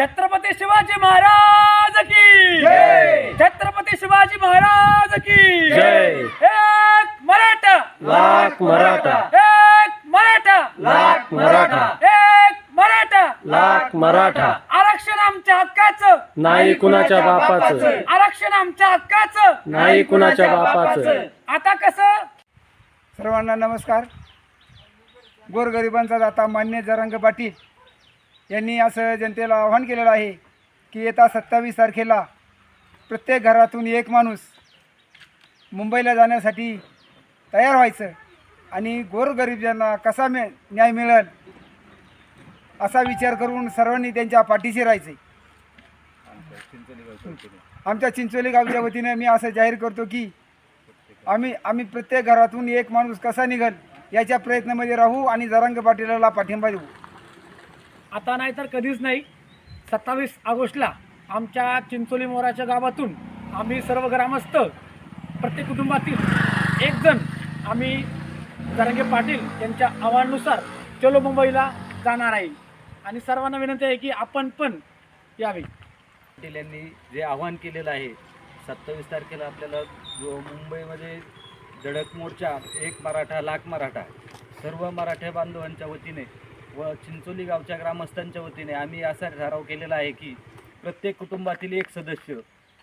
छत्रपती शिवाजी महाराज की जय. छत्रपती शिवाजी महाराज की जय. एक मराठा लाख मराठा, एक मराठा लाख मराठा, एक मराठा लाख मराठा. आरक्षण आमच्या हक्काचं नाही कुणाच्या बापाचं, आरक्षण आमच्या हक्काचं नाही कुणाच्या बापाचं. आता कसं सर्वांना नमस्कार. गोरगरिबांचा दाता मान्य जरांगे पाटील यांनी असं जनतेला आवाहन केलेलं आहे की येत्या 27 तारखेला प्रत्येक घरातून एक माणूस मुंबईला जाण्यासाठी तयार व्हायचं आणि गोरगरिबांना कसा न्याय मिळेल असा विचार करून सर्वांनी त्यांच्या पाठीशी राहायचे. आमच्या चिंचोली गावच्या वतीनं मी असं जाहीर करतो की आम्ही प्रत्येक घरातून एक माणूस कसा निघेल याच्या प्रयत्नामध्ये राहू आणि जरांगे पाटीलाला पाठिंबा देऊ. आता नाही तर कधीच नाही. 27 ऑगस्टला आमच्या चिंचोली मोराच्या गावातून आम्ही सर्व ग्रामस्थ प्रत्येक कुटुंबातील एक जण आम्ही जरांगे पाटील यांच्या आव्हानानुसार चलो मुंबईला जाणार आहे आणि सर्वांना विनंती आहे की आपण पण यावे. पाटील यांनी जे आव्हान केलेलं आहे 27 तारखेला आपल्याला जो मुंबईमध्ये धडक मोर्चा एक मराठा लाख मराठा सर्व मराठा बांधवांच्या वतीने व चिंचोली गावच्या ग्रामस्थांच्या वतीने आम्ही असा ठराव केलेला आहे की प्रत्येक कुटुंबातील एक सदस्य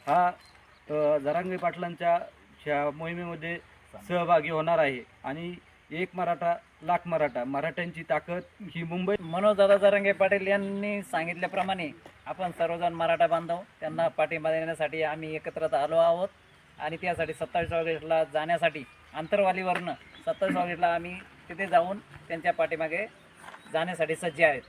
हा जरांगे पाटलांच्या मोहिमेमध्ये सहभागी होणार आहे आणि एक मराठा लाख मराठा मराठ्यांची ताकद ही मुंबई. मनोजदादा जरांगे पाटील यांनी सांगितल्याप्रमाणे आपण सर्वजण मराठा बांधव त्यांना पाठिंबा देण्यासाठी आम्ही एकत्र आलो आहोत आणि त्यासाठी 27 ऑगस्टला जाण्यासाठी आंतरवालीवरनं 27 ऑगस्टला आम्ही तिथे जाऊन त्यांच्या पाठीमागे जाण्यासाठी सज्ज आहेत.